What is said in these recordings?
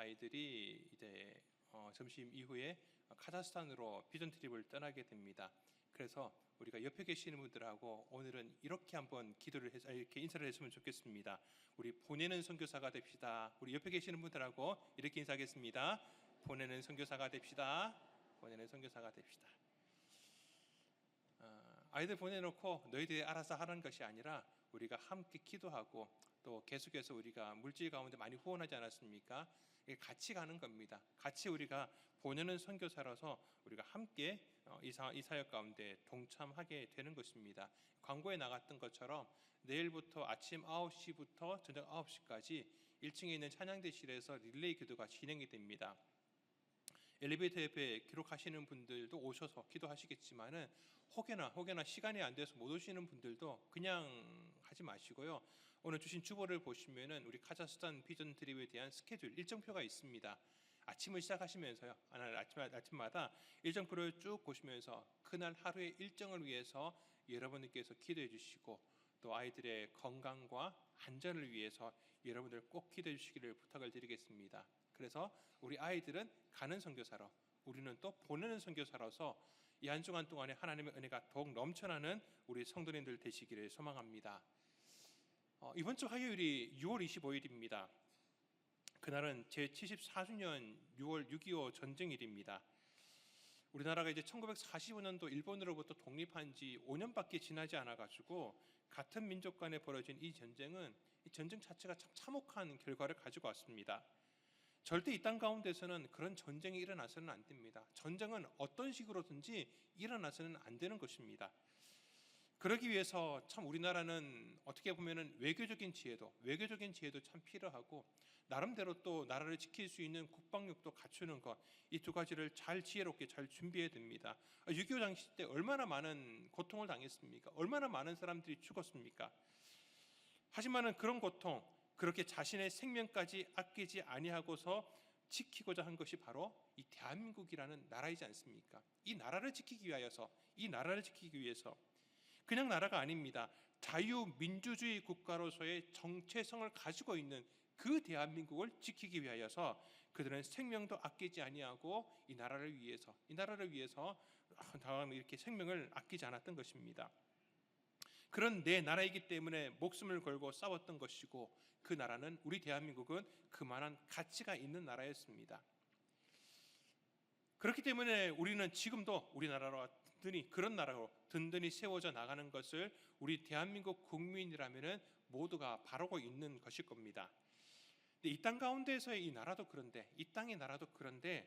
아이들이 이제 점심 이후에 카자흐스탄으로 비전 트립을 떠나게 됩니다. 그래서 우리가 옆에 계시는 분들하고 오늘은 이렇게 한번 기도를 해서 이렇게 인사를 했으면 좋겠습니다. 우리 보내는 선교사가 됩시다. 우리 옆에 계시는 분들하고 이렇게 인사하겠습니다. 보내는 선교사가 됩시다. 보내는 선교사가 됩시다. 아이들 보내놓고 너희들이 알아서 하는 것이 아니라 우리가 함께 기도하고 또 계속해서 우리가 물질 가운데 많이 후원하지 않았습니까? 같이 가는 겁니다. 같이 우리가 보내는 선교사라서 우리가 함께 이 사역 가운데 동참하게 되는 것입니다. 광고에 나갔던 것처럼 내일부터 아침 9시부터 저녁 9시까지 1층에 있는 찬양대실에서 릴레이 기도가 진행이 됩니다. 엘리베이터 옆에 기록하시는 분들도 오셔서 기도하시겠지만은 혹여나 시간이 안 돼서 못 오시는 분들도 그냥 하지 마시고요. 오늘 주신 주보를 보시면은 우리 카자흐스탄 비전 트립에 대한 스케줄 일정표가 있습니다. 아침을 시작하시면서요. 아침마다 일정표를 쭉 보시면서 그날 하루의 일정을 위해서 여러분들께서 기도해 주시고 또 아이들의 건강과 안전을 위해서 여러분들 꼭 기도해 주시기를 부탁을 드리겠습니다. 그래서 우리 아이들은 가는 선교사로, 우리는 또 보내는 선교사로서 이 한 주간 동안에 하나님의 은혜가 더욱 넘쳐나는 우리 성도님들 되시기를 소망합니다. 이번 주 화요일이 6월 25일입니다. 그날은 제74주년 6월 6.25 전쟁일입니다. 우리나라가 이제 1945년도 일본으로부터 독립한 지 5년밖에 지나지 않아가지고 같은 민족 간에 벌어진 이 전쟁은 이 전쟁 자체가 참 참혹한 결과를 가지고 왔습니다. 절대 이 땅 가운데서는 그런 전쟁이 일어나서는 안 됩니다. 전쟁은 어떤 식으로든지 일어나서는 안 되는 것입니다. 그러기 위해서 참 우리나라는 어떻게 보면은 외교적인 지혜도 참 필요하고 나름대로 또 나라를 지킬 수 있는 국방력도 갖추는 것, 이 두 가지를 잘 지혜롭게 잘 준비해야 됩니다. 6.25 당시 때 얼마나 많은 고통을 당했습니까? 얼마나 많은 사람들이 죽었습니까? 하지만은 그런 고통, 그렇게 자신의 생명까지 아끼지 아니하고서 지키고자 한 것이 바로 이 대한민국이라는 나라이지 않습니까? 이 나라를 지키기 위해서 그냥 나라가 아닙니다. 자유민주주의 국가로서의 정체성을 가지고 있는 그 대한민국을 지키기 위하여서 그들은 생명도 아끼지 아니하고 이 나라를 위해서 이렇게 생명을 아끼지 않았던 것입니다. 그런 내 나라이기 때문에 목숨을 걸고 싸웠던 것이고 그 나라는, 우리 대한민국은 그만한 가치가 있는 나라였습니다. 그렇기 때문에 우리는 지금도 우리나라와 그런 나라로 든든히 세워져 나가는 것을 우리 대한민국 국민이라면 모두가 바라고 있는 것일 겁니다. 이 땅 가운데서의 이 나라도 그런데, 이 땅의 나라도 그런데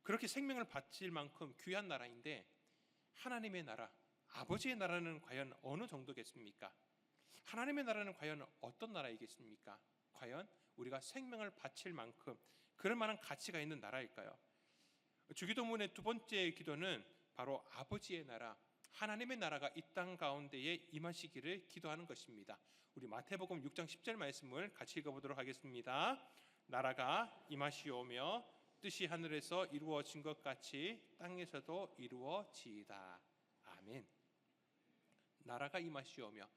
그렇게 생명을 바칠 만큼 귀한 나라인데 하나님의 나라, 아버지의 나라는 과연 어느 정도겠습니까? 하나님의 나라는 과연 어떤 나라이겠습니까? 과연 우리가 생명을 바칠 만큼 그럴 만한 가치가 있는 나라일까요? 주기도문의 두 번째 기도는 바로 아버지의 나라, 하나님의 나라가 이 땅 가운데에 임하시기를 기도하는 것입니다. 우리 마태복음 6장 10절 말씀을 같이 읽어보도록 하겠습니다. 나라가 임하시오며 뜻이 하늘에서 이루어진 것 같이 땅에서도 이루어지이다. 아멘. 나라가 임하시오며,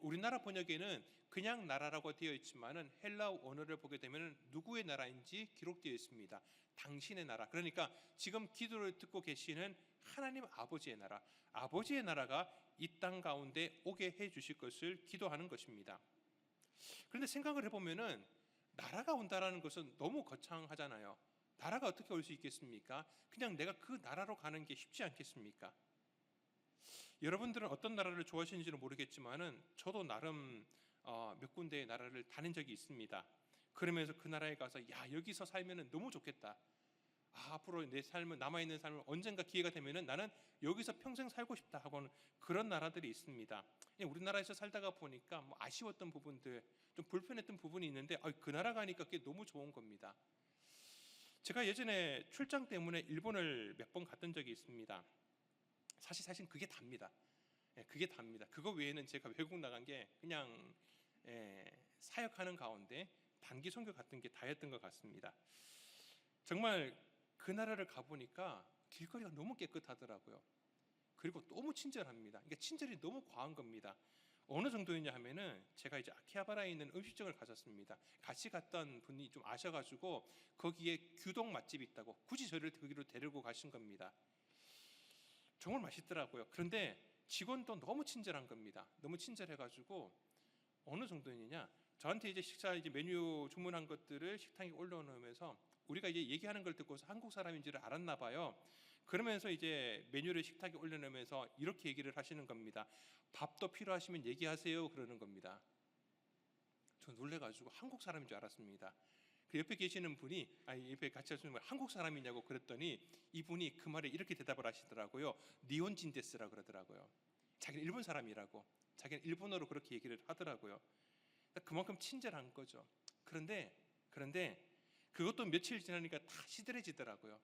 우리나라 번역에는 그냥 나라라고 되어 있지만은 헬라어 원어를 보게 되면 누구의 나라인지 기록되어 있습니다. 당신의 나라. 그러니까 지금 기도를 듣고 계시는 하나님 아버지의 나라, 아버지의 나라가 이 땅 가운데 오게 해 주실 것을 기도하는 것입니다. 그런데 생각을 해보면은 나라가 온다라는 것은 너무 거창하잖아요. 나라가 어떻게 올 수 있겠습니까? 그냥 내가 그 나라로 가는 게 쉽지 않겠습니까? 여러분들은 어떤 나라를 좋아하시는지는 모르겠지만은 저도 나름 몇 군데의 나라를 다닌 적이 있습니다. 그러면서 그 나라에 가서 여기서 살면은 너무 좋겠다. 앞으로 내 삶은, 남아있는 삶을 언젠가 기회가 되면은 나는 여기서 평생 살고 싶다 하고는 그런 나라들이 있습니다. 우리나라에서 살다가 보니까 아쉬웠던 부분들, 좀 불편했던 부분이 있는데 그 나라 가니까 그게 너무 좋은 겁니다. 제가 예전에 출장 때문에 일본을 몇 번 갔던 적이 있습니다. 사실 그게 답니다. 그게 답니다. 그거 외에는 제가 외국 나간 게 그냥 사역하는 가운데 단기 선교 같은 게 다였던 것 같습니다. 정말 그 나라를 가보니까 길거리가 너무 깨끗하더라고요. 그리고 너무 친절합니다. 그러니까 친절이 너무 과한 겁니다. 어느 정도였냐 하면은 제가 이제 아키하바라에 있는 음식점을 갔었습니다. 같이 갔던 분이 좀 아셔가지고 거기에 규동 맛집이 있다고 굳이 저를 거기로 데리고 가신 겁니다. 정말 맛있더라고요. 그런데 직원도 너무 친절한 겁니다. 너무 친절해가지고 어느 정도였냐, 저한테 이제 식사 이제 메뉴 주문한 것들을 식탁에 올려놓으면서 우리가 이제 얘기하는 걸 듣고서 한국 사람인 줄 알았나 봐요. 그러면서 이제 메뉴를 식탁에 올려놓으면서 이렇게 얘기를 하시는 겁니다. 밥도 필요하시면 얘기하세요, 그러는 겁니다. 저 놀래가지고 한국 사람인 줄 알았습니다. 그 옆에 계시는 분이, 아니 옆에 같이 하시는 분 한국 사람이냐고 그랬더니 이분이 그 말에 이렇게 대답을 하시더라고요. 니혼진 데스라 그러더라고요. 자기는 일본 사람이라고, 자기는 일본어로 그렇게 얘기를 하더라고요. 그만큼 친절한 거죠. 그런데 그것도 며칠 지나니까 다 시들해지더라고요.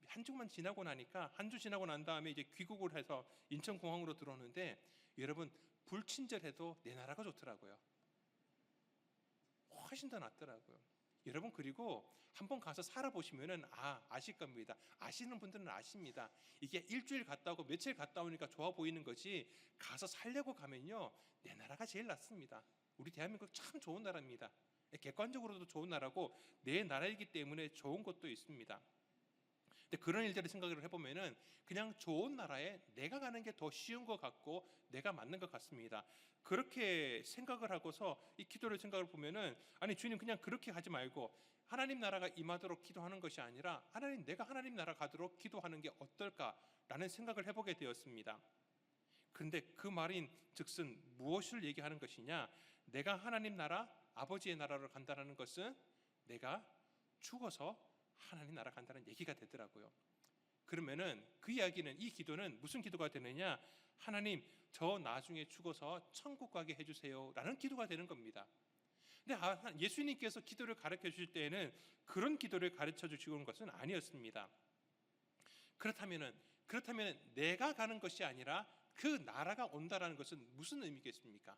한 주만 지나고 나니까, 한 주 지나고 난 다음에 이제 귀국을 해서 인천공항으로 들어오는데, 여러분 불친절해도 내 나라가 좋더라고요. 훨씬 더 낫더라고요. 여러분, 그리고 한번 가서 살아보시면은 아실 겁니다. 아시는 분들은 아십니다. 이게 일주일 갔다 오고 며칠 갔다 오니까 좋아 보이는 거지, 가서 살려고 가면요, 내 나라가 제일 낫습니다. 우리 대한민국 참 좋은 나라입니다. 객관적으로도 좋은 나라고 내 나라이기 때문에 좋은 것도 있습니다. 근데 그런 일들을 생각을 해보면은 그냥 좋은 나라에 내가 가는 게 더 쉬운 것 같고 내가 맞는 것 같습니다. 그렇게 생각을 하고서 이 기도를 생각을 보면은, 아니 주님, 그냥 그렇게 하지 말고 하나님 나라가 임하도록 기도하는 것이 아니라 하나님, 내가 하나님 나라 가도록 기도하는 게 어떨까라는 생각을 해보게 되었습니다. 그런데 그 말인 즉슨 무엇을 얘기하는 것이냐, 내가 하나님 나라, 아버지의 나라로 간다는 것은 내가 죽어서 하나님 나라 간다는 얘기가 되더라고요. 그러면은 그 이야기는, 이 기도는 무슨 기도가 되느냐, 하나님 저 나중에 죽어서 천국 가게 해주세요 라는 기도가 되는 겁니다. 근데 예수님께서 기도를 가르쳐 주실 때에는 그런 기도를 가르쳐 주시는 것은 아니었습니다. 그렇다면은 내가 가는 것이 아니라 그 나라가 온다라는 것은 무슨 의미겠습니까?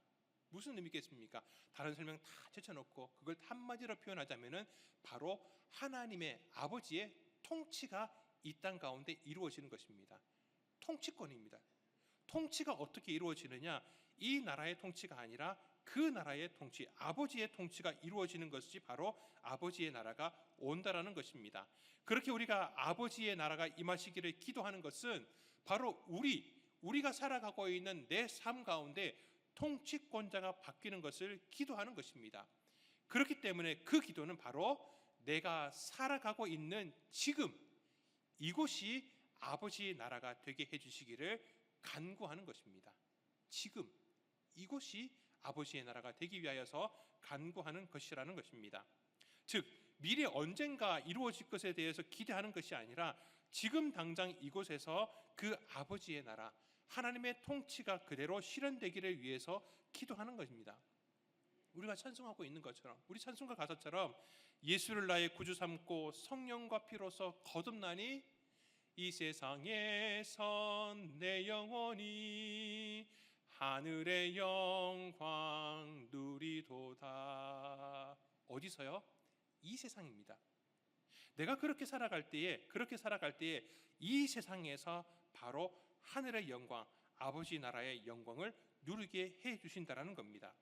무슨 의미겠습니까? 다른 설명 다 제쳐놓고 그걸 한마디로 표현하자면은 바로 하나님의 아버지의 통치가 이 땅 가운데 이루어지는 것입니다. 통치권입니다. 통치가 어떻게 이루어지느냐, 이 나라의 통치가 아니라 그 나라의 통치, 아버지의 통치가 이루어지는 것이 바로 아버지의 나라가 온다라는 것입니다. 그렇게 우리가 아버지의 나라가 임하시기를 기도하는 것은 바로 우리가 살아가고 있는 내 삶 가운데 통치권자가 바뀌는 것을 기도하는 것입니다. 그렇기 때문에 그 기도는 바로 내가 살아가고 있는 지금 이곳이 아버지의 나라가 되게 해주시기를 간구하는 것입니다. 지금 이곳이 아버지의 나라가 되기 위하여서 간구하는 것이라는 것입니다. 즉 미래 언젠가 이루어질 것에 대해서 기대하는 것이 아니라 지금 당장 이곳에서 그 아버지의 나라, 하나님의 통치가 그대로 실현되기를 위해서 기도하는 것입니다. 우리가 찬송하고 있는 것처럼, 우리 찬송가 가사처럼 예수를 나의 구주 삼고 성령과 피로써 거듭나니 이 세상에선 내 영혼이 하늘의 영광 누리도다. 어디서요? 이 세상입니다. 내가 그렇게 살아갈 때에 이 세상에서 바로 하늘의 영광, 아버지 나라의 영광을 누리게 해 주신다라는 겁니다.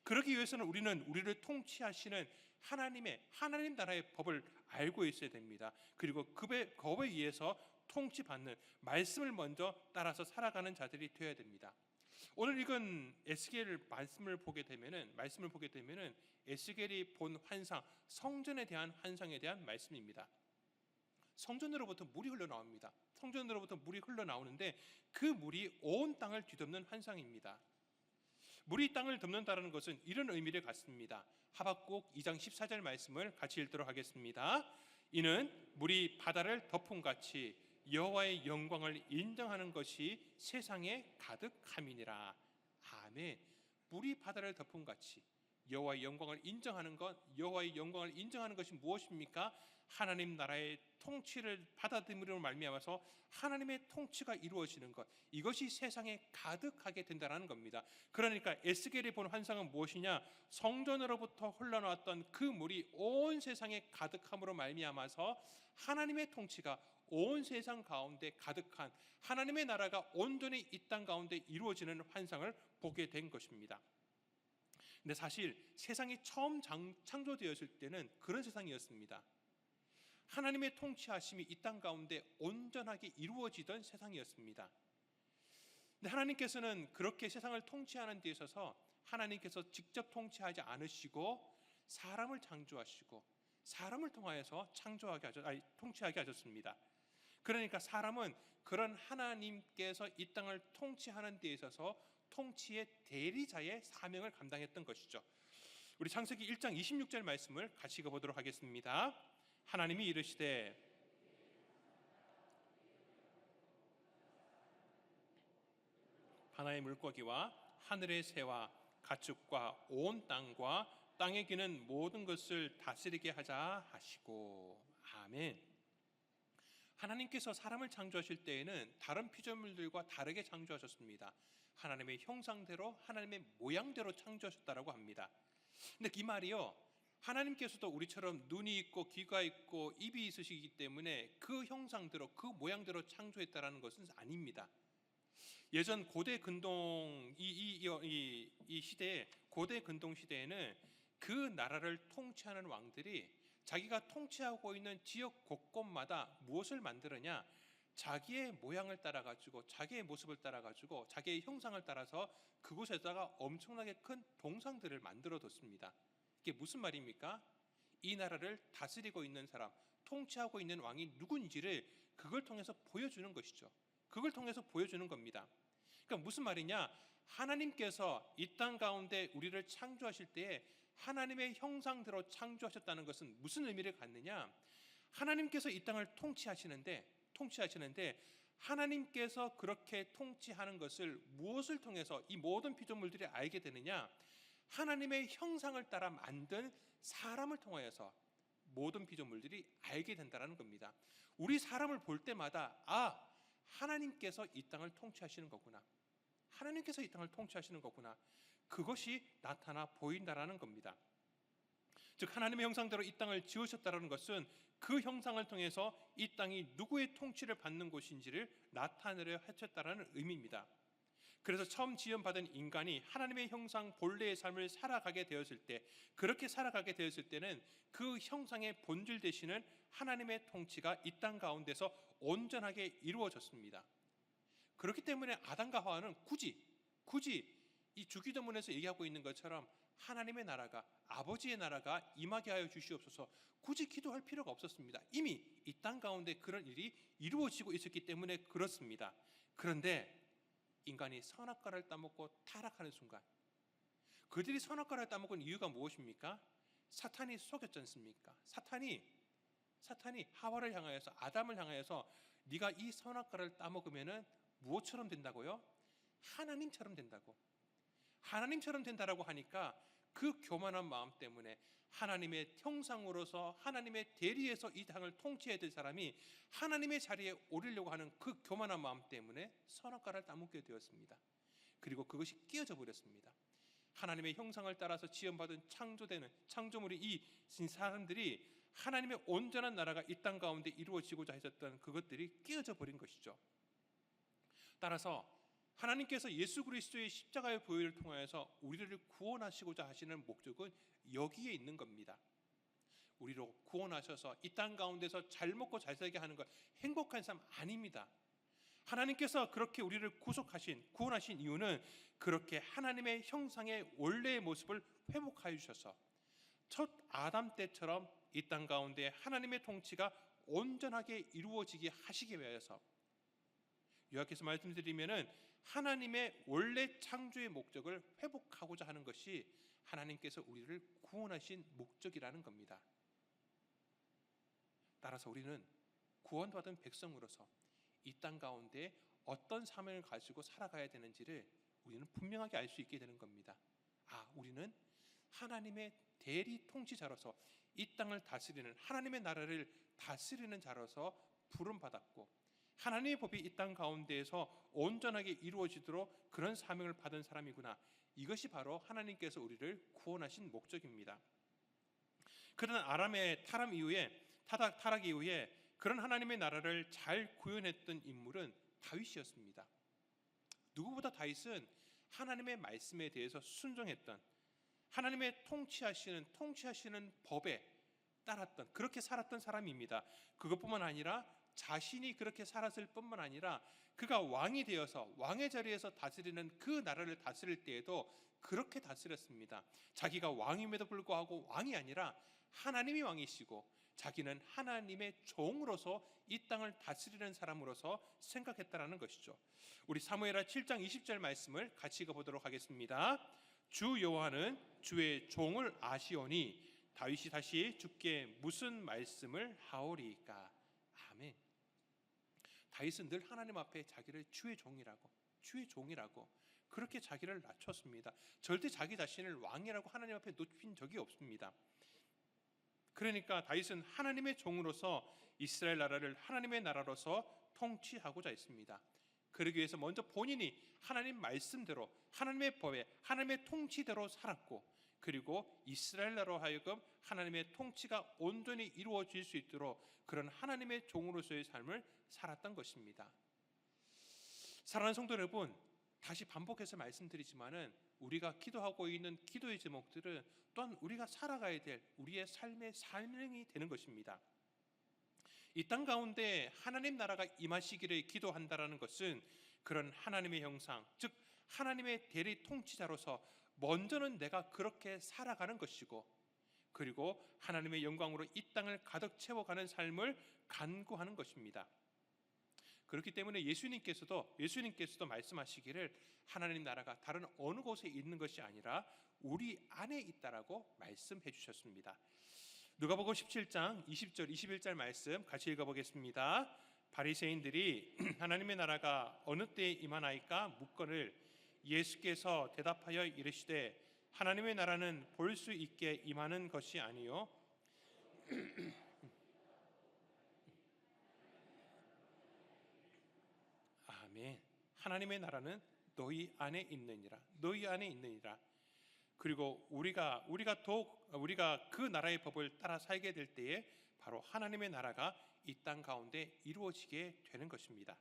그러기 위해서는 우리는 우리를 통치하시는 하나님 나라의 법을 알고 있어야 됩니다. 그리고 그 법에 의해서 통치받는 말씀을 먼저 따라서 살아가는 자들이 되어야 됩니다. 오늘 읽은 에스겔 말씀을 보게 되면은 에스겔이 본 환상, 성전에 대한 환상에 대한 말씀입니다. 성전으로부터 물이 흘러나옵니다. 성전으로부터 물이 흘러나오는데 그 물이 온 땅을 뒤덮는 환상입니다. 물이 땅을 덮는다는 것은 이런 의미를 갖습니다. 하박국 2장 14절 말씀을 같이 읽도록 하겠습니다. 이는 물이 바다를 덮은 같이 여호와의 영광을 인정하는 것이 세상에 가득함이니라. 아멘. 물이 바다를 덮은 같이 여호와의 영광을 인정하는 것, 여호와의 영광을 인정하는 것이 무엇입니까? 하나님 나라의 통치를 받아들임으로 말미암아서 하나님의 통치가 이루어지는 것, 이것이 세상에 가득하게 된다는 겁니다. 그러니까 에스겔이 본 환상은 무엇이냐? 성전으로부터 흘러나왔던 그 물이 온 세상에 가득함으로 말미암아서 하나님의 통치가 온 세상 가운데 가득한 하나님의 나라가 온전히 이 땅 가운데 이루어지는 환상을 보게 된 것입니다. 근데 사실 세상이 처음 창조되었을 때는 그런 세상이었습니다. 하나님의 통치하심이 이 땅 가운데 온전하게 이루어지던 세상이었습니다. 근데 하나님께서는 그렇게 세상을 통치하는 데 있어서 하나님께서 직접 통치하지 않으시고 사람을 창조하시고 사람을 통하여서 통치하게 하셨습니다. 그러니까 사람은 그런 하나님께서 이 땅을 통치하는 데 있어서 통치의 대리자의 사명을 감당했던 것이죠. 우리 창세기 1장 26절 말씀을 같이 읽어보도록 하겠습니다. 하나님이 이르시되 바다의 물고기와 하늘의 새와 가축과 온 땅과 땅에 기는 모든 것을 다스리게 하자 하시고. 아멘. 하나님께서 사람을 창조하실 때에는 다른 피조물들과 다르게 창조하셨습니다. 하나님의 형상대로 하나님의 모양대로 창조하셨다라고 합니다. 근데 이 말이요, 하나님께서도 우리처럼 눈이 있고 귀가 있고 입이 있으시기 때문에 그 형상대로 그 모양대로 창조했다라는 것은 아닙니다. 예전 고대 근동 이 시대에, 고대 근동 시대에는 그 나라를 통치하는 왕들이 자기가 통치하고 있는 지역 곳곳마다 무엇을 만들었냐? 자기의 모양을 따라 가지고, 자기의 모습을 따라 가지고, 자기의 형상을 따라서 그곳에다가 엄청나게 큰 동상들을 만들어 뒀습니다. 이게 무슨 말입니까? 이 나라를 다스리고 있는 사람, 통치하고 있는 왕이 누군지를 그걸 통해서 보여주는 것이죠. 그걸 통해서 보여주는 겁니다. 그러니까 무슨 말이냐? 하나님께서 이 땅 가운데 우리를 창조하실 때에 하나님의 형상대로 창조하셨다는 것은 무슨 의미를 갖느냐? 하나님께서 이 땅을 통치하시는데 하나님께서 그렇게 통치하는 것을 무엇을 통해서 이 모든 피조물들이 알게 되느냐? 하나님의 형상을 따라 만든 사람을 통하여서 모든 피조물들이 알게 된다는 겁니다. 우리 사람을 볼 때마다 하나님께서 이 땅을 통치하시는 거구나. 하나님께서 이 땅을 통치하시는 거구나. 그것이 나타나 보인다라는 겁니다. 즉 하나님의 형상대로 이 땅을 지으셨다는 것은 그 형상을 통해서 이 땅이 누구의 통치를 받는 곳인지를 나타내려 하셨다는 의미입니다. 그래서 처음 지음받은 인간이 하나님의 형상 본래의 삶을 살아가게 되었을 때, 그렇게 살아가게 되었을 때는 그 형상의 본질 되시는 하나님의 통치가 이 땅 가운데서 온전하게 이루어졌습니다. 그렇기 때문에 아담과 하와는 굳이 이 주기도문에서 얘기하고 있는 것처럼 하나님의 나라가, 아버지의 나라가 임하게 하여 주시옵소서, 굳이 기도할 필요가 없었습니다. 이미 이 땅 가운데 그런 일이 이루어지고 있었기 때문에 그렇습니다. 그런데 인간이 선악과를 따먹고 타락하는 순간, 그들이 선악과를 따먹은 이유가 무엇입니까? 사탄이 속였지 않습니까? 사탄이 하와를 향하여서, 아담을 향하여서 네가 이 선악과를 따먹으면은 무엇처럼 된다고요? 하나님처럼 된다고. 하나님처럼 된다라고 하니까 그 교만한 마음 때문에 하나님의 형상으로서 하나님의 대리에서 이 땅을 통치해야 될 사람이 하나님의 자리에 오르려고 하는 그 교만한 마음 때문에 선악과를 따먹게 되었습니다. 그리고 그것이 끼어져 버렸습니다. 하나님의 형상을 따라서 지음받은 창조물이 이 사람들이 하나님의 온전한 나라가 이 땅 가운데 이루어지고자 했었던 그것들이 끼어져 버린 것이죠. 따라서 하나님께서 예수 그리스도의 십자가의 보혈을 통하여서 우리를 구원하시고자 하시는 목적은 여기에 있는 겁니다. 우리로 구원하셔서 이 땅 가운데서 잘 먹고 잘 살게 하는 것, 행복한 삶 아닙니다. 하나님께서 그렇게 우리를 구원하신 이유는 그렇게 하나님의 형상의 원래의 모습을 회복하여 주셔서 첫 아담 때처럼 이 땅 가운데 하나님의 통치가 온전하게 이루어지게 하시기 위하여서, 요약해서 말씀드리면은 하나님의 원래 창조의 목적을 회복하고자 하는 것이 하나님께서 우리를 구원하신 목적이라는 겁니다. 따라서 우리는 구원받은 백성으로서 이 땅 가운데 어떤 삶을 가지고 살아가야 되는지를 우리는 분명하게 알 수 있게 되는 겁니다. 우리는 하나님의 대리 통치자로서 이 땅을 다스리는, 하나님의 나라를 다스리는 자로서 부름받았고, 하나님의 법이 이 땅 가운데에서 온전하게 이루어지도록 그런 사명을 받은 사람이구나. 이것이 바로 하나님께서 우리를 구원하신 목적입니다. 그런 아람의 타락 이후에 그런 하나님의 나라를 잘 구현했던 인물은 다윗이었습니다. 누구보다 다윗은 하나님의 말씀에 대해서 순종했던, 하나님의 통치하시는 법에 따랐던, 그렇게 살았던 사람입니다. 그것뿐만 아니라 자신이 그렇게 살았을 뿐만 아니라 그가 왕이 되어서 왕의 자리에서 다스리는 그 나라를 다스릴 때에도 그렇게 다스렸습니다. 자기가 왕임에도 불구하고 왕이 아니라 하나님이 왕이시고 자기는 하나님의 종으로서 이 땅을 다스리는 사람으로서 생각했다라는 것이죠. 우리 사무엘하 7장 20절 말씀을 같이 읽어보도록 하겠습니다. 주 여호와는 주의 종을 아시오니 다윗이 다시 주께 무슨 말씀을 하오리이까. 아멘. 다윗은 늘 하나님 앞에 자기를 주의 종이라고 그렇게 자기를 낮췄습니다. 절대 자기 자신을 왕이라고 하나님 앞에 높인 적이 없습니다. 그러니까 다윗은 하나님의 종으로서 이스라엘 나라를 하나님의 나라로서 통치하고자 했습니다. 그러기 위해서 먼저 본인이 하나님 말씀대로, 하나님의 법에, 하나님의 통치대로 살았고, 그리고 이스라엘 나라로 하여금 하나님의 통치가 온전히 이루어질 수 있도록 그런 하나님의 종으로서의 삶을 살았던 것입니다. 사랑하는 성도 여러분, 다시 반복해서 말씀드리지만은 우리가 기도하고 있는 기도의 제목들은 또한 우리가 살아가야 될 우리의 삶의 사명이 되는 것입니다. 이 땅 가운데 하나님 나라가 임하시기를 기도한다라는 것은 그런 하나님의 형상, 즉 하나님의 대리 통치자로서 먼저는 내가 그렇게 살아가는 것이고, 그리고 하나님의 영광으로 이 땅을 가득 채워가는 삶을 간구하는 것입니다. 그렇기 때문에 예수님께서도 말씀하시기를 하나님 나라가 다른 어느 곳에 있는 것이 아니라 우리 안에 있다라고 말씀해 주셨습니다. 누가복음 17장 20절 21절 말씀 같이 읽어보겠습니다. 바리새인들이 하나님의 나라가 어느 때에 임하나이까 묻거늘 예수께서 대답하여 이르시되 하나님의 나라는 볼 수 있게 임하는 것이 아니요 아멘. 하나님의 나라는 너희 안에 있느니라. 그리고 우리가 그 나라의 법을 따라 살게 될 때에 바로 하나님의 나라가 이 땅 가운데 이루어지게 되는 것입니다.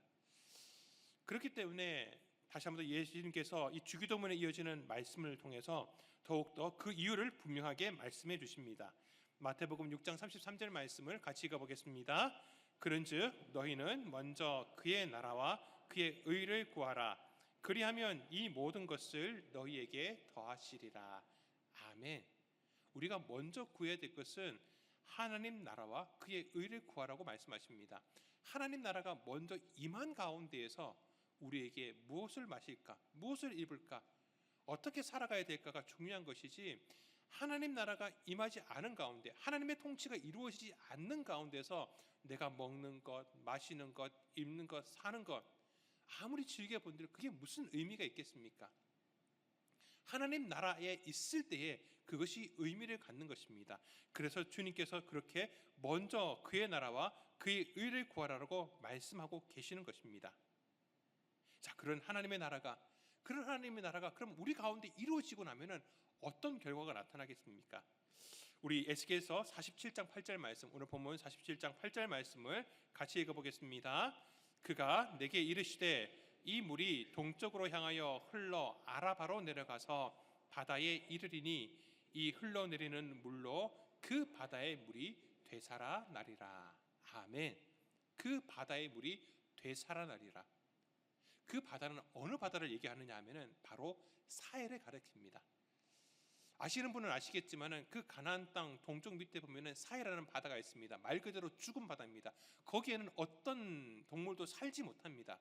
그렇기 때문에 다시 한번 더 예수님께서 이 주기도문에 이어지는 말씀을 통해서 더욱더 그 이유를 분명하게 말씀해 주십니다. 마태복음 6장 33절 말씀을 같이 읽어보겠습니다. 그런즉 너희는 먼저 그의 나라와 그의 의를 구하라. 그리하면 이 모든 것을 너희에게 더하시리라. 아멘. 우리가 먼저 구해야 될 것은 하나님 나라와 그의 의를 구하라고 말씀하십니다. 하나님 나라가 먼저 임한 가운데에서 우리에게 무엇을 마실까, 무엇을 입을까, 어떻게 살아가야 될까가 중요한 것이지, 하나님 나라가 임하지 않은 가운데, 하나님의 통치가 이루어지지 않는 가운데서 내가 먹는 것, 마시는 것, 입는 것, 사는 것 아무리 즐겨본들 그게 무슨 의미가 있겠습니까? 하나님 나라에 있을 때에 그것이 의미를 갖는 것입니다. 그래서 주님께서 그렇게 먼저 그의 나라와 그의 의를 구하라고 말씀하고 계시는 것입니다. 자, 그런 하나님의 나라가 그럼 우리 가운데 이루어지고 나면은 어떤 결과가 나타나겠습니까? 우리 에스겔서 47장 8절 말씀, 오늘 본문 47장 8절 말씀을 같이 읽어보겠습니다. 그가 내게 이르시되 이 물이 동쪽으로 향하여 흘러 아라바로 내려가서 바다에 이르리니 이 흘러내리는 물로 그 바다의 물이 되살아나리라. 아멘. 그 바다의 물이 되살아나리라. 그 바다는 어느 바다를 얘기하느냐 하면은 바로 사헬을 가리킵니다. 아시는 분은 아시겠지만은 그 가나안 땅 동쪽 밑에 보면은 사헬이라는 바다가 있습니다. 말 그대로 죽은 바다입니다. 거기에는 어떤 동물도 살지 못합니다.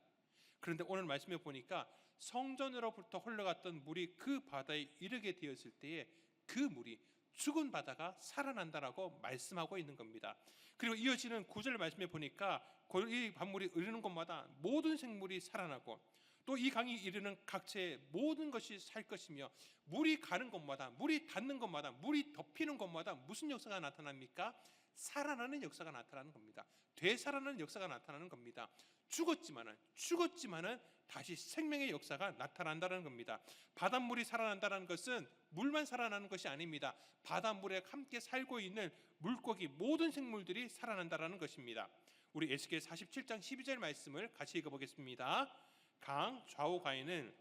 그런데 오늘 말씀에 보니까 성전으로부터 흘러갔던 물이 그 바다에 이르게 되었을 때에 그 물이 죽은 바다가 살아난다라고 말씀하고 있는 겁니다. 그리고 이어지는 9절 말씀에 보니까 이 바물이 흐르는 곳마다 모든 생물이 살아나고 또 이 강이 이르는 각처의 모든 것이 살 것이며 물이 가는 곳마다, 물이 닿는 곳마다, 물이 덮이는 곳마다 무슨 역사가 나타납니까? 살아나는 역사가 나타나는 겁니다. 되살아나는 역사가 나타나는 겁니다. 죽었지만은 다시 생명의 역사가 나타난다는 겁니다. 바닷물이 살아난다는 것은 물만 살아나는 것이 아닙니다. 바닷물에 함께 살고 있는 물고기 모든 생물들이 살아난다는 것입니다. 우리 에스겔 47장 12절 말씀을 같이 읽어보겠습니다. 강 좌우가에는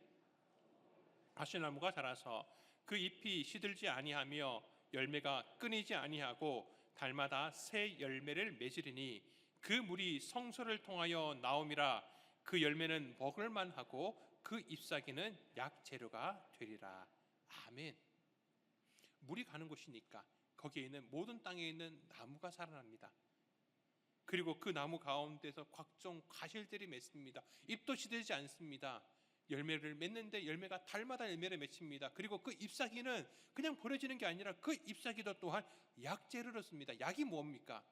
아시나무가 자라서 그 잎이 시들지 아니하며 열매가 끊이지 아니하고 달마다 새 열매를 맺으리니 그 물이 성소를 통하여 나옴이라. 그 열매는 먹을 만하고 그 잎사귀는 약재료가 되리라. 아멘. 물이 가는 곳이니까 거기에 있는 모든 땅에 있는 나무가 살아납니다. 그리고 그 나무 가운데서 각종 과실들이 맺습니다. 잎도 시들지 않습니다. 열매를 맺는데 열매가 달마다 열매를 맺습니다. 그리고 그 잎사귀는 그냥 버려지는 게 아니라 그 잎사귀도 또한 약재료를 씁니다. 약이 뭡니까?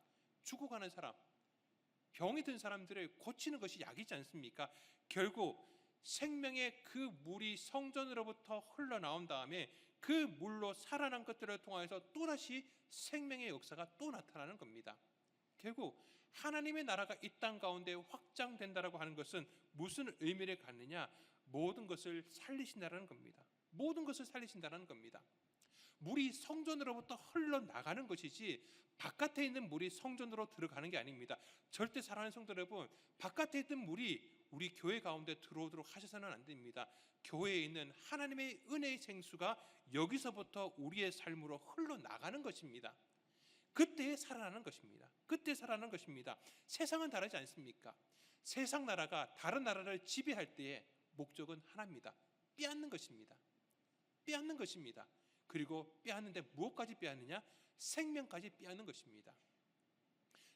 죽어가는 사람, 병이 든 사람들을 고치는 것이 약이지 않습니까? 결국 생명의 그 물이 성전으로부터 흘러나온 다음에 그 물로 살아난 것들을 통해서 또다시 생명의 역사가 또 나타나는 겁니다. 결국 하나님의 나라가 이 땅 가운데 확장된다라고 하는 것은 무슨 의미를 갖느냐? 모든 것을 살리신다라는 겁니다. 모든 것을 살리신다라는 겁니다. 물이 성전으로부터 흘러나가는 것이지 바깥에 있는 물이 성전으로 들어가는 게 아닙니다. 절대 사랑하는 성도 여러분, 바깥에 있는 물이 우리 교회 가운데 들어오도록 하셔서는 안 됩니다. 교회에 있는 하나님의 은혜의 생수가 여기서부터 우리의 삶으로 흘러나가는 것입니다. 그때 살아나는 것입니다. 그때 살아나는 것입니다. 세상은 다르지 않습니까? 세상 나라가 다른 나라를 지배할 때의 목적은 하나입니다. 빼앗는 것입니다. 빼앗는 것입니다. 그리고 빼앗는데 무엇까지 빼앗느냐? 생명까지 빼앗는 것입니다.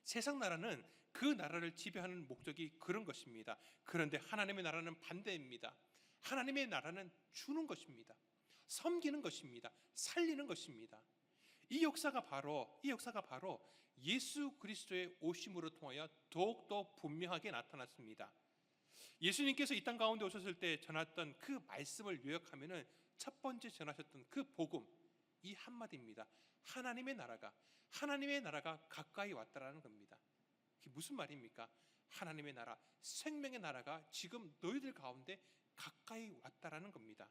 세상 나라는 그 나라를 지배하는 목적이 그런 것입니다. 그런데 하나님의 나라는 반대입니다. 하나님의 나라는 주는 것입니다. 섬기는 것입니다. 살리는 것입니다. 이 역사가 바로 예수 그리스도의 오심으로 통하여 더욱더 분명하게 나타났습니다. 예수님께서 이 땅 가운데 오셨을 때 전했던 그 말씀을 요약하면은 첫 번째 전하셨던 그 복음, 이 한마디입니다. 하나님의 나라가 가까이 왔다라는 겁니다. 이게 무슨 말입니까? 하나님의 나라, 생명의 나라가 지금 너희들 가운데 가까이 왔다라는 겁니다.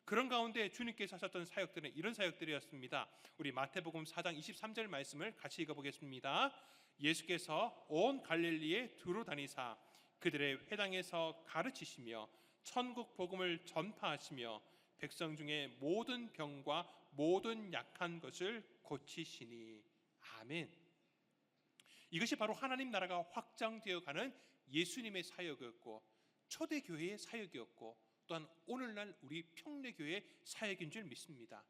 그런 가운데 주님께서 하셨던 사역들은 이런 사역들이었습니다. 우리 마태복음 4장 23절 말씀을 같이 읽어보겠습니다. 예수께서 온 갈릴리에 두루 다니사 그들의 회당에서 가르치시며 천국 복음을 전파하시며 백성 중에 모든 병과 모든 약한 것을 고치시니. 아멘. 이것이 바로 하나님 나라가 확장되어 가는 예수님의 사역이었고 초대교회의 사역이었고 또한 오늘날 우리 평내교회의 사역인 줄 믿습니다.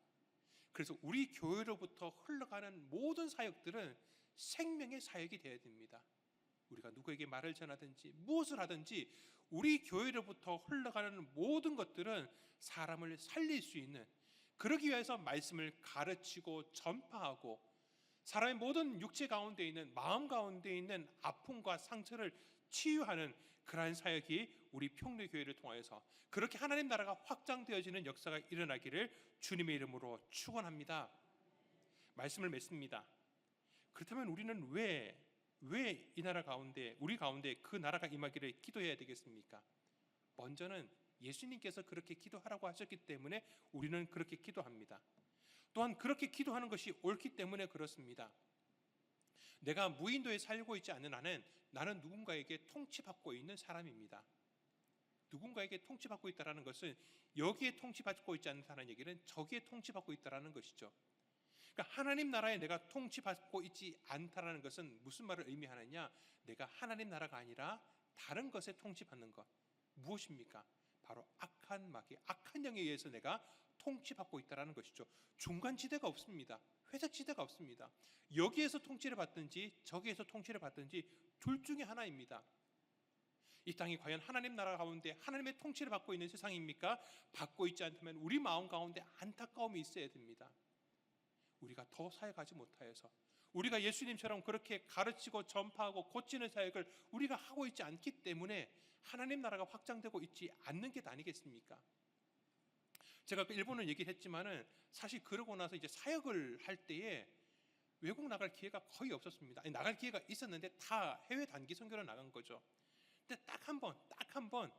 그래서 우리 교회로부터 흘러가는 모든 사역들은 생명의 사역이 되어야 됩니다. 우리가 누구에게 말을 전하든지 무엇을 하든지 우리 교회로부터 흘러가는 모든 것들은 사람을 살릴 수 있는, 그러기 위해서 말씀을 가르치고 전파하고 사람의 모든 육체 가운데 있는, 마음 가운데 있는 아픔과 상처를 치유하는 그러한 사역이 우리 평내교회를 통하여서 그렇게 하나님 나라가 확장되어지는 역사가 일어나기를 주님의 이름으로 축원합니다. 말씀을 맺습니다. 그렇다면 우리는 왜 이 나라 가운데, 우리 가운데 그 나라가 임하기를 기도해야 되겠습니까? 먼저는 예수님께서 그렇게 기도하라고 하셨기 때문에 우리는 그렇게 기도합니다. 또한 그렇게 기도하는 것이 옳기 때문에 그렇습니다. 내가 무인도에 살고 있지 않는 나는 누군가에게 통치받고 있는 사람입니다. 누군가에게 통치받고 있다는 것은 여기에 통치받고 있지 않다는 얘기는 저기에 통치받고 있다는 것이죠. 그러니까 하나님 나라에 내가 통치받고 있지 않다는 것은 무슨 말을 의미하느냐? 내가 하나님 나라가 아니라 다른 것에 통치받는 것. 무엇입니까? 바로 악한 마귀, 악한 영에 의해서 내가 통치받고 있다는 것이죠. 중간지대가 없습니다. 회색지대가 없습니다. 여기에서 통치를 받든지 저기에서 통치를 받든지 둘 중에 하나입니다. 이 땅이 과연 하나님 나라 가운데 하나님의 통치를 받고 있는 세상입니까? 받고 있지 않다면 우리 마음 가운데 안타까움이 있어야 됩니다. 우리가 더 살아가지 못하여서, 우리가 예수님처럼 그렇게 가르치고 전파하고 고치는 사역을 우리가 하고 있지 않기 때문에 하나님 나라가 확장되고 있지 않는 게 아니겠습니까? 제가 일본을 얘기를 했지만은 사실 그러고 나서 이제 사역을 할 때에 외국 나갈 기회가 거의 없었습니다. 아니, 나갈 기회가 있었는데 다 해외 단기 선교로 나간 거죠. 근데 딱 한 번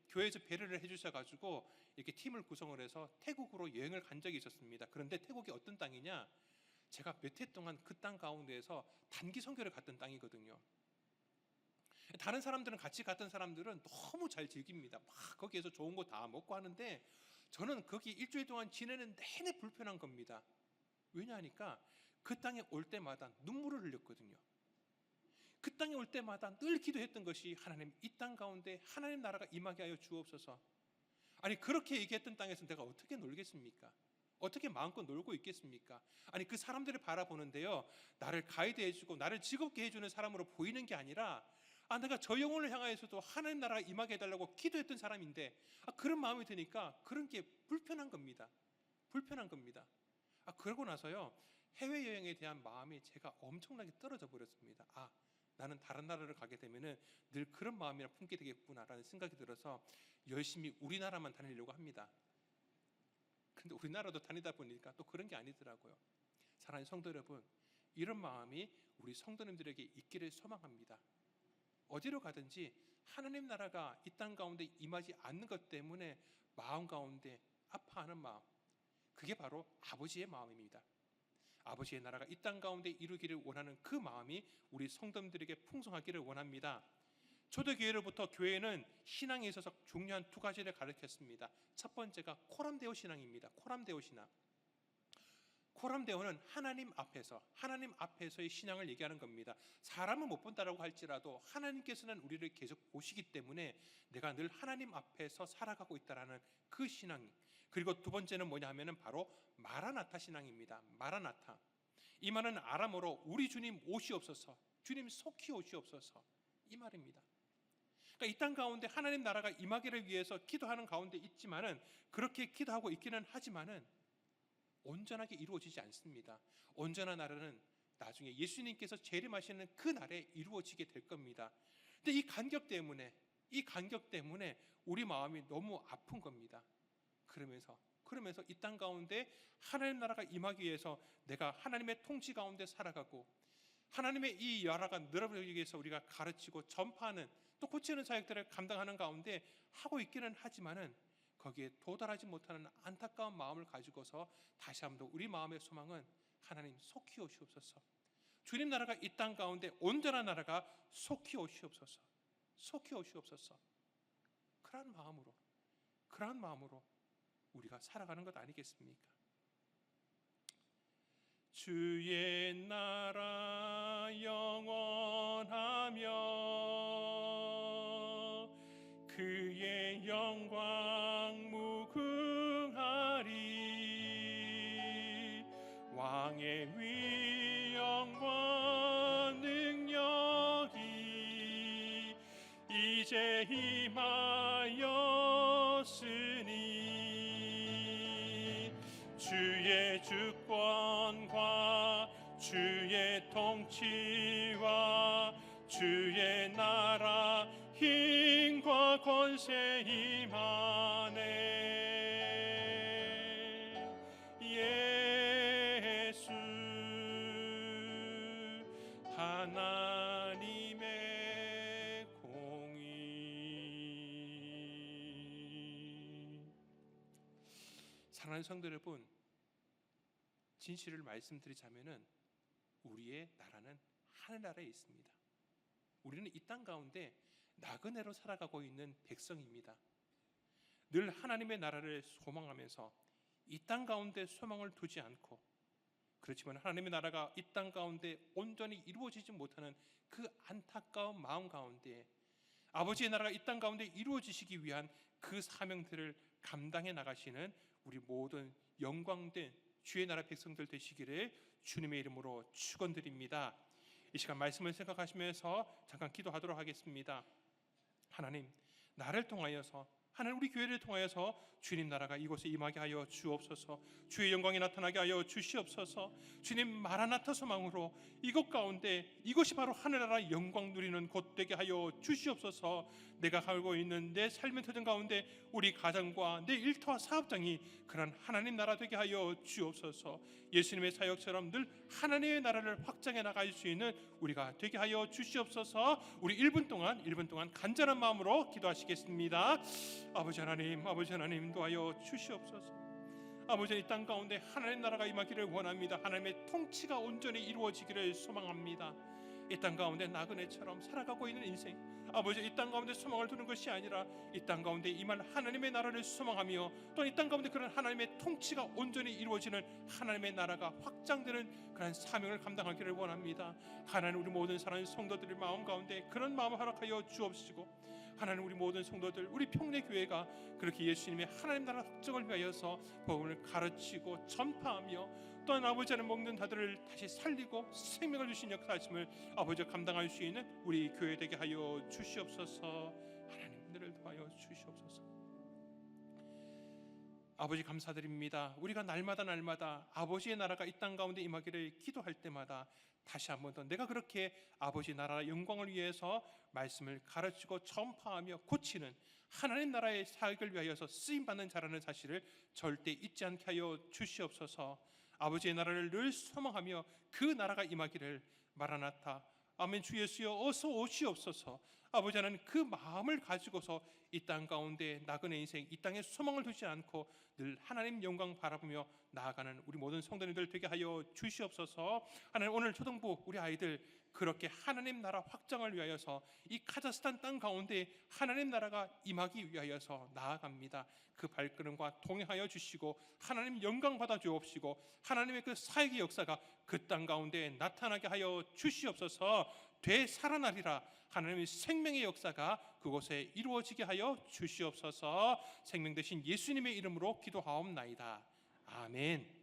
교회에서 배려를 해주셔가지고 이렇게 팀을 구성을 해서 태국으로 여행을 간 적이 있었습니다. 그런데 태국이 어떤 땅이냐? 제가 몇 해 동안 그 땅 가운데에서 단기 선교를 갔던 땅이거든요. 다른 사람들은 같이 갔던 사람들은 너무 잘 즐깁니다. 막 거기에서 좋은 거 다 먹고 하는데 저는 거기 일주일 동안 지내는 내내 불편한 겁니다. 왜냐하니까 그 땅에 올 때마다 눈물을 흘렸거든요. 그 땅에 올 때마다 늘 기도했던 것이 하나님, 이 땅 가운데 하나님 나라가 임하게 하여 주옵소서. 아니, 그렇게 얘기했던 땅에서 내가 어떻게 놀겠습니까? 어떻게 마음껏 놀고 있겠습니까? 아니, 그 사람들을 바라보는데요, 나를 가이드해주고 나를 즐겁게 해주는 사람으로 보이는 게 아니라 내가 저 영혼을 향하여서도 하나님 나라가 임하게 해달라고 기도했던 사람인데 그런 마음이 드니까 그런 게 불편한 겁니다. 불편한 겁니다. 그러고 나서요, 해외여행에 대한 마음이 제가 엄청나게 떨어져 버렸습니다. 나는 다른 나라를 가게 되면은 늘 그런 마음이라 품게 되겠구나라는 생각이 들어서 열심히 우리나라만 다니려고 합니다. 근데 우리나라도 다니다 보니까 또 그런 게 아니더라고요. 사랑하는 성도 여러분, 이런 마음이 우리 성도님들에게 있기를 소망합니다. 어디로 가든지 하나님 나라가 이 땅 가운데 임하지 않는 것 때문에 마음 가운데 아파하는 마음, 그게 바로 아버지의 마음입니다. 아버지의 나라가 이 땅 가운데 이루기를 원하는 그 마음이 우리 성도님들에게 풍성하기를 원합니다. 초대교회로부터 교회는 신앙에 있어서 중요한 두 가지를 가르쳤습니다. 첫 번째가 코람데오 신앙입니다. 코람데오 신앙. 코람데오는 하나님 앞에서의 신앙을 얘기하는 겁니다. 사람은 못 본다라고 할지라도 하나님께서는 우리를 계속 보시기 때문에 내가 늘 하나님 앞에서 살아가고 있다라는 그 신앙. 그리고 두 번째는 뭐냐 하면은 바로 마라나타 신앙입니다. 마라나타. 이 말은 아람어로 우리 주님 오시옵소서, 주님 속히 오시옵소서, 이 말입니다. 그러니까 이 땅 가운데 하나님 나라가 임하기를 위해서 기도하는 가운데 있지만은, 그렇게 기도하고 있기는 하지만은 온전하게 이루어지지 않습니다. 온전한 나라는 나중에 예수님께서 재림하시는 그 날에 이루어지게 될 겁니다. 근데 이 간격 때문에 우리 마음이 너무 아픈 겁니다. 그러면서 이 땅 가운데 하나님 나라가 임하기 위해서 내가 하나님의 통치 가운데 살아가고 하나님의 이 나라가 늘어나기 위해서 우리가 가르치고 전파하는, 또 고치는 사역들을 감당하는 가운데 하고 있기는 하지만은 거기에 도달하지 못하는 안타까운 마음을 가지고서 다시 한번 우리 마음의 소망은 하나님 속히 오시옵소서, 주님 나라가 이 땅 가운데 온전한 나라가 속히 오시옵소서, 속히 오시옵소서. 그러한 마음으로 우리가 살아가는 것 아니겠습니까? 주의 나라 영원하며 그의 영광 무궁하리. 왕의 위엄과 능력이 이제 임하였으니 주의 주권과 주의 통치와 주의 나라 힘과 권세 임하네. 예수 하나님의 공의. 사랑하는 성도 여러분, 진실을 말씀드리자면은 우리의 나라는 하늘나라에 있습니다. 우리는 이 땅 가운데 나그네로 살아가고 있는 백성입니다. 늘 하나님의 나라를 소망하면서 이 땅 가운데 소망을 두지 않고, 그렇지만 하나님의 나라가 이 땅 가운데 온전히 이루어지지 못하는 그 안타까운 마음 가운데 아버지의 나라가 이 땅 가운데 이루어지시기 위한 그 사명들을 감당해 나가시는 우리 모든 영광된 주의 나라 백성들 되시기를 주님의 이름으로 축원드립니다. 이 시간 말씀을 생각하시면서 잠깐 기도하도록 하겠습니다. 하나님, 나를 통하여서 하나님 우리 교회를 통하여서 주님 나라가 이곳에 임하게 하여 주옵소서. 주의 영광이 나타나게 하여 주시옵소서. 주님 마라나타 소망으로 이곳 가운데 이것이 바로 하늘나라 영광 누리는 곳 되게 하여 주시옵소서. 내가 살고 있는 내 삶의 터전 가운데 우리 가정과 내 일터와 사업장이 그런 하나님 나라 되게 하여 주옵소서. 예수님의 사역처럼 늘 하나님의 나라를 확장해 나갈 수 있는 우리가 되게 하여 주시옵소서. 우리 1분 동안 간절한 마음으로 기도하시겠습니다. 아버지 하나님 도와여 주시옵소서. 아버지 이 땅 가운데 하나님 나라가 임하기를 원합니다. 하나님의 통치가 온전히 이루어지기를 소망합니다. 이 땅 가운데 나그네처럼 살아가고 있는 인생, 아버지 이 땅 가운데 소망을 두는 것이 아니라 이 땅 가운데 임할 하나님의 나라를 소망하며 또 이 땅 가운데 그런 하나님의 통치가 온전히 이루어지는 하나님의 나라가 확장되는 그런 사명을 감당하기를 원합니다. 하나님 우리 모든 사랑하는 성도들의 마음 가운데 그런 마음을 허락하여 주옵시고, 하나님 우리 모든 성도들, 우리 평내교회가 그렇게 예수님의 하나님 나라 확정을 위하여서 복음을 가르치고 전파하며 또한 아버지는 먹는 자들을 다시 살리고 생명을 주신 역사하심을 아버지가 감당할 수 있는 우리 교회 되게 하여 주시옵소서. 하나님 은혜를 더하여 주시옵소서. 아버지 감사드립니다. 우리가 날마다 아버지의 나라가 이 땅 가운데 임하기를 기도할 때마다 다시 한 번 더 내가 그렇게 아버지 나라 영광을 위해서 말씀을 가르치고 전파하며 고치는 하나님 나라의 사역을 위하여서 쓰임받는 자라는 사실을 절대 잊지 않게 하여 주시옵소서. 아버지의 나라를 늘 소망하며 그 나라가 임하기를 마라나타 아멘 주 예수여 어서 오시옵소서. 아버지 하나님 그 마음을 가지고서 이 땅 가운데 나그네 인생 이 땅에 소망을 두지 않고 늘 하나님 영광 바라보며 나아가는 우리 모든 성도님들 되게 하여 주시옵소서. 하나님 오늘 초등부 우리 아이들 그렇게 하나님 나라 확장을 위하여서 이 카자흐스탄 땅 가운데 하나님 나라가 임하기 위하여서 나아갑니다. 그 발걸음과 동행하여 주시고 하나님 영광 받아 주옵시고 하나님의 그 사역의 역사가 그 땅 가운데 나타나게 하여 주시옵소서. 되살아나리라 하나님의 생명의 역사가 그곳에 이루어지게 하여 주시옵소서. 생명 되신 예수님의 이름으로 기도하옵나이다. 아멘.